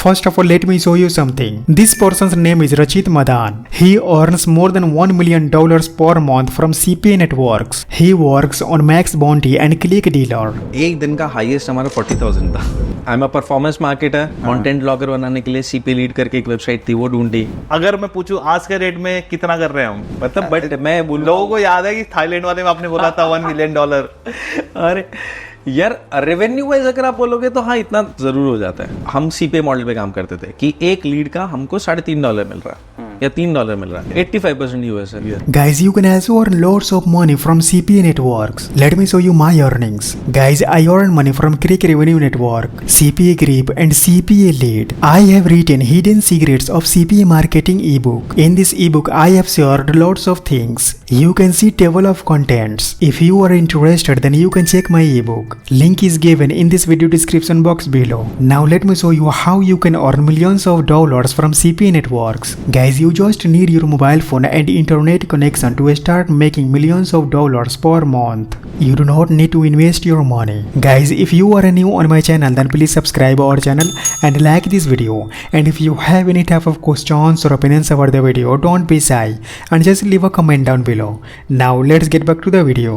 First of all, let me show you something. This person's name is Rachit Madan. He earns more than $1 million per month from CPA networks. He works on Max Bounty and Click Dealer. एक दिन का highest हमारा 40,000 था. I am a performance marketer. Content blogger बनाने के लिए CPA lead करके एक वेबसाइट थी, वो ढूंढी. अगर मैं पूछूं आज के रेट में कितना कर रहे हैं हम, मतलब बट मैं बोलूं, लोगों को याद है कि थाईलैंड वाले में आपने बोला था $1 मिलियन. अरे यार रेवेन्यू वाइज अगर आप बोलोगे तो हाँ इतना जरूर हो जाता है. हम सीपीए मॉडल पे काम करते थे कि एक लीड का हमको $3.5 मिल रहा है या $3 मिल रहा है. 85% यूएस है. Guys, you can also earn lots of money from CPA networks. Let me show you my earnings. Guys, I earn money from Crakrevenue network, CPAGrip and CPA lead. I have written hidden secrets of CPA marketing ebook. In this ebook, I have shared lots of things. You can see table of contents. If you are interested, then you can check my ebook. Link is given in this video description box below. Now let me show you how you can earn millions of dollars from CPA networks. Guys, you just need your mobile phone and internet connection to start making millions of dollars per month. You do not need to invest your money. Guys, if you are new on my channel, then please subscribe our channel and like this video. And if you have any type of questions or opinions about the video, don't be shy and just leave a comment down below. Now let's get back to the video.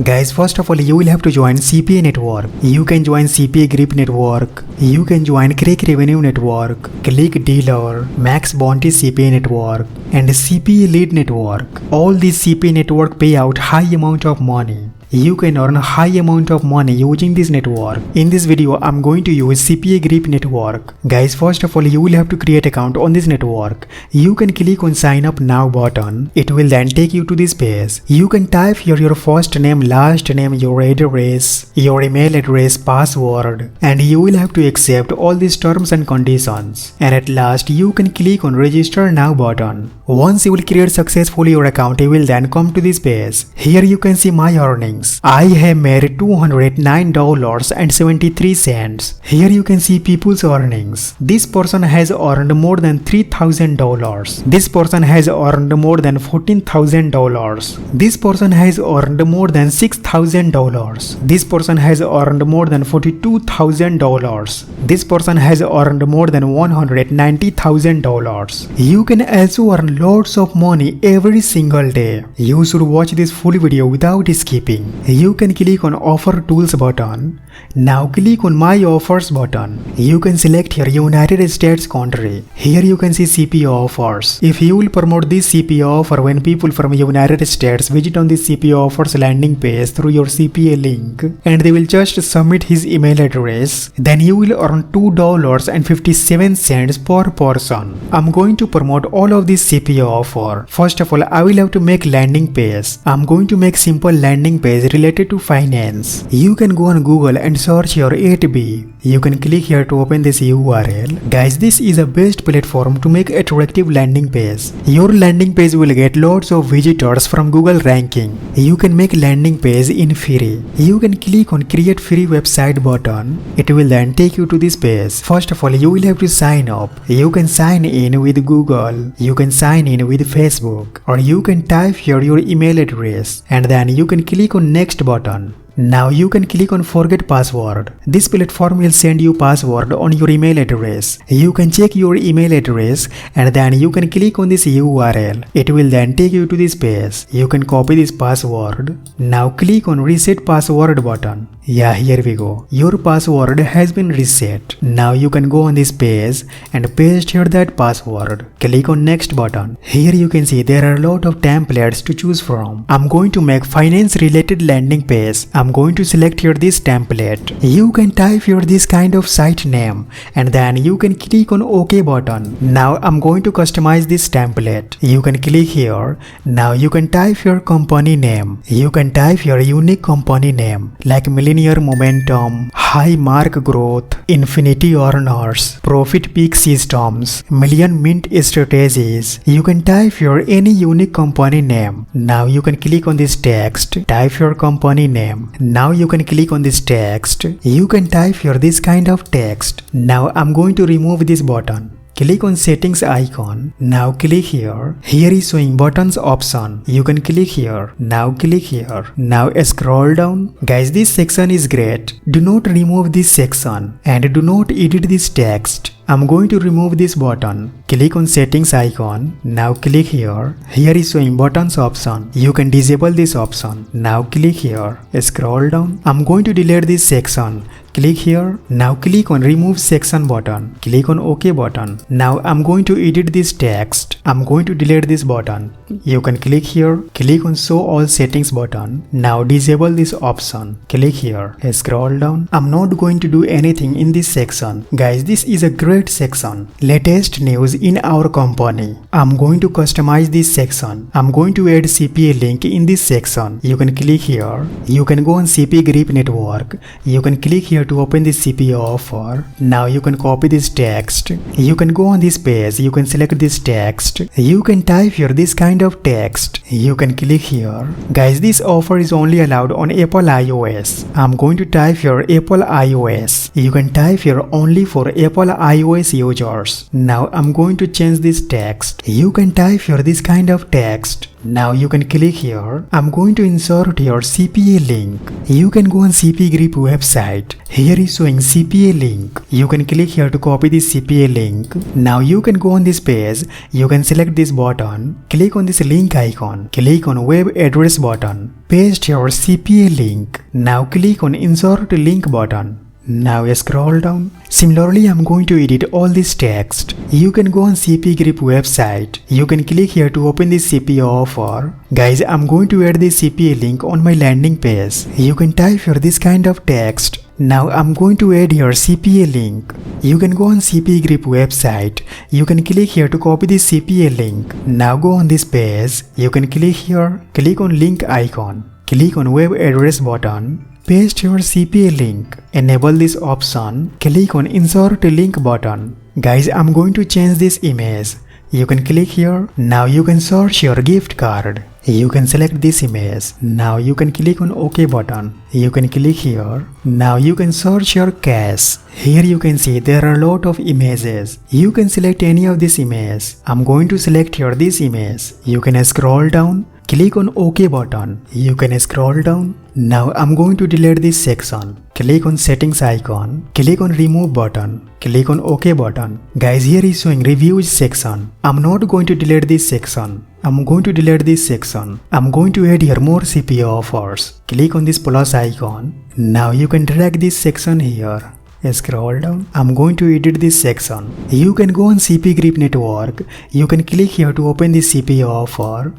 Guys, first of all, you will have to join CPA network. You can join CPAGrip network. You can join Crakrevenue network, Click Dealer, Max Bounty CPA network, and CPA lead network. All these CPA network pay out high amount of money. You can earn a high amount of money using this network. In this video, I'm going to use CPAGrip network. Guys, first of all, you will have to create account on this network. You can click on sign up now button. It will then take you to this page. You can type here your first name, last name, your address, your email address, password, and you will have to accept all these terms and conditions. And at last, you can click on register now button. Once you will create successfully your account, you will then come to this page. Here you can see my earnings. I have made $209.73. Here you can see people's earnings. This person has earned more than $3,000. This person has earned more than $14,000. This person has earned more than $6,000. This person has earned more than $42,000. This person has earned more than $190,000. You can also earn lots of money every single day. You should watch this full video without skipping. You can click on offer tools button. Now click on my offers button. You can select here United States country. Here you can see CPA offers. If you will promote this CPA offer when people from United States visit on this CPA offers landing page through your CPA link and they will just submit his email address, then you will earn $2.57 per person. I'm going to promote all of this CPA offer. First of all, I will have to make landing page. I'm going to make simple landing page related to finance. You can go on Google and search your 8B. You can click here to open this URL. Guys, this is the best platform to make attractive landing page. Your landing page will get lots of visitors from Google ranking. You can make landing page in free. You can click on create free website button. It will then take you to this page. First of all, you will have to sign up. You can sign in with Google. You can sign in with Facebook, or you can type here your email address and then you can click on next button. Now you can click on forget password. This platform will send you password on your email address. You can check your email address and then you can click on this URL. It will then take you to this page. You can copy this password. Now click on reset password button. Yeah, here we go. Your password has been reset. Now you can go on this page and paste here that password. Click on next button. Here you can see there are a lot of templates to choose from. I'm going to make finance related landing page. I'm going to select here this template. You can type here this kind of site name and then you can click on OK button. Now I'm going to customize this template. You can click here. Now you can type your company name. You can type your unique company name like Millennium Momentum, High Mark Growth, Infinity Earners, Profit Peak Systems, Million Mint Strategies. You can type your any unique company name. Now you can click on this text, type your company name. Now you can click on this text. You can type here this kind of text. Now I'm going to remove this button. Click on settings icon. Now click here. Here is showing buttons option. You can click here. Now click here. Now scroll down. Guys, this section is great. Do not remove this section and do not edit this text. I'm going to remove this button. Click on settings icon. Now click here. Here is showing buttons option. You can disable this option. Now click here. Scroll down. I'm going to delete this section. Click here. Now click on remove section button. Click on OK button. Now I'm going to edit this text. I'm going to delete this button. You can click here. Click on show all settings button. Now disable this option. Click here. Scroll down. I'm not going to do anything in this section. Guys, this is a great section. Latest news in our company. I'm going to customize this section. I'm going to add CPA link in this section. You can click here. You can go on CPAGrip network. You can click here to open this CPA offer. Now you can copy this text. You can go on this page. You can select this text. You can type here this kind of text. You can click here. Guys, this offer is only allowed on Apple iOS. I'm going to type here Apple iOS. You can type here only for Apple iOS users. Now I'm going to change this text. You can type here this kind of text. Now you can click here. I'm going to insert your CPA link. You can go on CPAGrip website. Here is showing CPA link. You can click here to copy this CPA link. Now you can go on this page. You can select this button. Click on this link icon. Click on web address button. Paste your CPA link. Now click on insert link button. Now scroll down. Similarly, I'm going to edit all this text. You can go on CPAGrip website. You can click here to open this CPA offer. Guys, I'm going to add this CPA link on my landing page. You can type here this kind of text. Now I'm going to add here CPA link. You can go on CPAGrip website. You can click here to copy this CPA link. Now go on this page. You can click here. Click on link icon. Click on web address button. Paste your CPA link. Enable this option. Click on insert link button. Guys, I'm going to change this image. You can click here. Now you can search your gift card. You can select this image. Now you can click on OK button. You can click here. Now you can search your cache. Here you can see there are a lot of images. You can select any of this image. I'm going to select here this image. You can scroll down. Click on OK button. You can scroll down. Now I'm going to delete this section. Click on settings icon. Click on remove button. Click on OK button. Guys, here is showing reviews section. I'm not going to delete this section. I'm going to delete this section. I'm going to add here more CPA offers. Click on this plus icon. Now you can drag this section here. Scroll down. I'm going to edit this section. You can go on CPAGrip network. You can click here to open this CPA offer.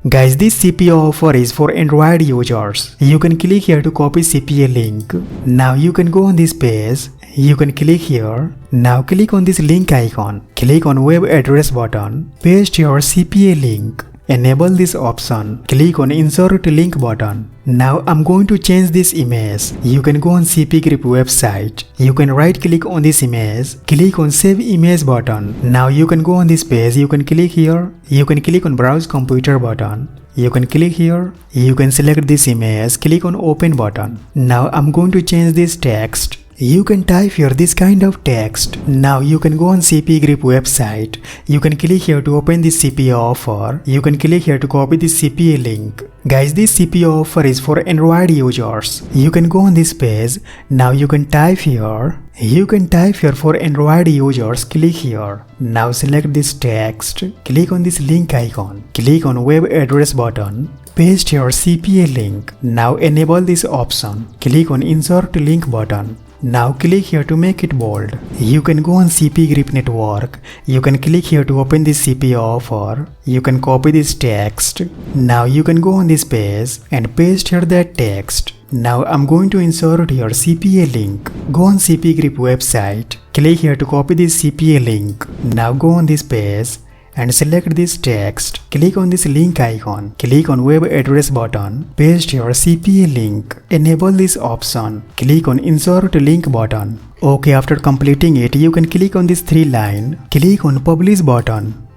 Guys, this CPA offer is for Android users. You can click here to copy CPA link. Now you can go on this page. You can click here. Now click on this link icon. Click on web address button. Paste your CPA link. Enable this option. Click on insert link button. Now I'm going to change this image. You can go on CPAGrip website. You can right click on this image. Click on save image button. Now you can go on this page. You can click here. You can click on browse computer button. You can click here. You can select this image. Click on open button. Now I'm going to change this text. You can type here this kind of text. Now you can go on CPAGrip website. You can click here to open this CPA offer. You can click here to copy this CPA link. Guys, this CPA offer is for Android users. You can go on this page. Now you can type here. You can type here for Android users. Click here. Now select this text. Click on this link icon. Click on web address button. Paste your CPA link. Now enable this option. Click on insert link button. Now click here to make it bold. You can go on CPAGrip network. You can click here to open this CPA offer. You can copy this text. Now you can go on this page and paste here that text. Now I'm going to insert your CPA link. Go on CPAGrip website. Click here to copy this CPA link. Now go on this page and select this text. Click on this link icon. Click on web address button. Paste your CPA link. Enable this option. Click on insert link button. Okay, after completing it, you can click on this 3 line. Click on publish button.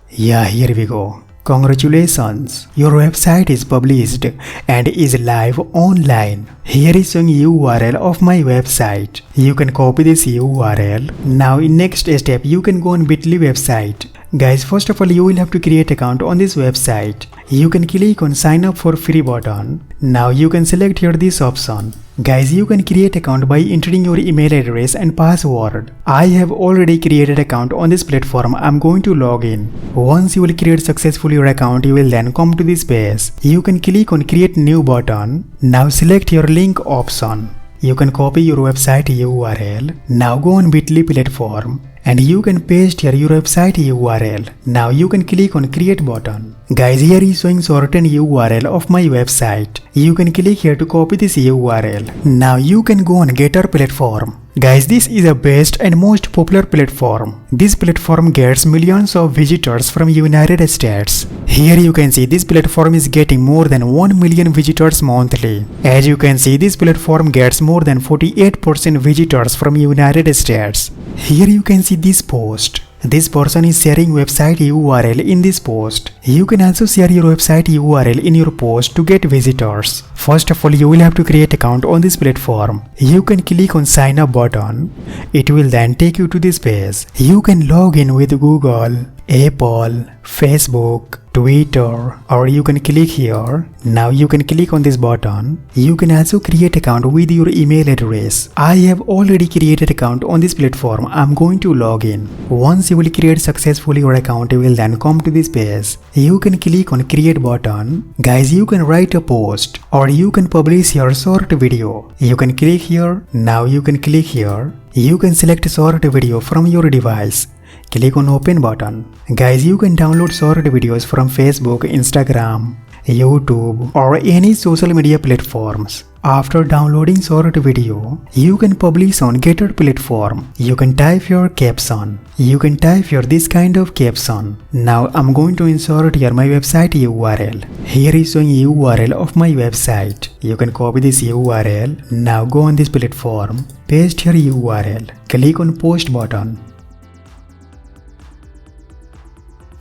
Yeah, here we go. Congratulations, your website is published and is live online. Here is showing URL of my website. You can copy this URL. Now in next step you can go on Bitly website. Guys, first of all you will have to create account on this website. You can click on sign up for free button. Now you can select here this option. Guys, you can create account by entering your email address and password. I have already created account on this platform. I'm going to log in. Once you will create successfully your account, you will then come to this page. You can click on create new button. Now select your link option. You can copy your website URL. Now go on Bitly platform and you can paste here your website URL. Now you can click on create button. Guys, here is showing certain URL of my website. You can click here to copy this URL. Now you can go on Getter platform. Guys, this is the best and most popular platform. This platform gets millions of visitors from United States. Here you can see this platform is getting more than 1 million visitors monthly. As you can see, this platform gets more than 48% visitors from United States. Here you can see this post. This person is sharing website URL in this post. You can also share your website URL in your post to get visitors. First of all, you will have to create account on this platform. You can click on sign up button. It will then take you to this page. You can log in with Google, Apple, Facebook, Twitter, or you can click here. Now you can click on this button. You can also create account with your email address. I have already created account on this platform. I'm going to log in. Once you will create successfully your account, you will then come to this page. You can click on create button. Guys, you can write a post or you can publish your short video. You can click here. Now you can click here. You can select short video from your device. Click on open button. Guys, you can download short videos from Facebook, Instagram, YouTube or any social media platforms. After downloading short video, you can publish on Getter platform. You can type your caption. You can type here this kind of caption. Now I'm going to insert here my website URL. Here is showing URL of my website. You can copy this URL. Now go on this platform. Paste your URL. Click on post button.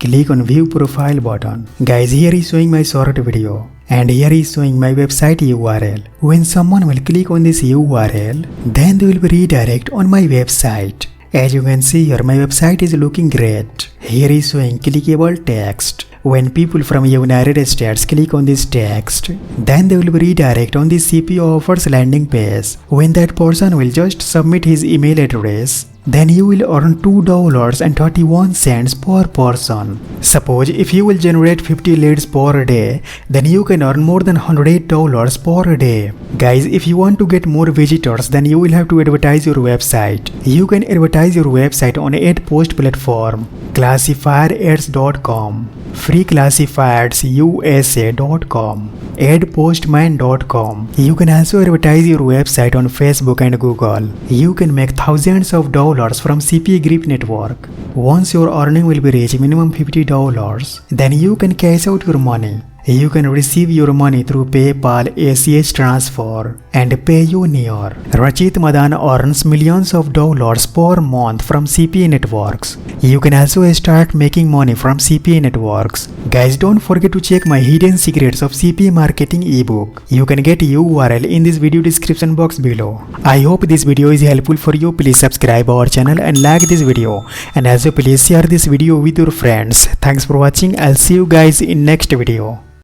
Click on view profile button. Guys, here is showing my short video and here is showing my website URL. When someone will click on this URL, then they will be redirect on my website. As you can see here, my website is looking great. Here is showing clickable text. When people from United States click on this text, then they will be redirect on the CPA offers landing page. When that person will just submit his email address, then you will earn $2.31 per person. Suppose if you will generate 50 leads per day, then you can earn more than $108 per day. Guys, if you want to get more visitors, then you will have to advertise your website. You can advertise your website on ad post platform, classifiedads.com, freeclassifiedarsusa.com, adpostman.com. You can also advertise your website on Facebook and Google. You can make thousands of dollars from CPAGrip network. Once your earning will be reach minimum $50, then you can cash out your money. You can receive your money through PayPal, ACH transfer, and Payoneer. Rachit Madan earns millions of dollars per month from CPA networks. You can also start making money from CPA networks. Guys, don't forget to check my hidden secrets of CPA marketing ebook. You can get URL in this video description box below. I hope this video is helpful for you. Please subscribe our channel and like this video. And also please share this video with your friends. Thanks for watching. I'll see you guys in next video.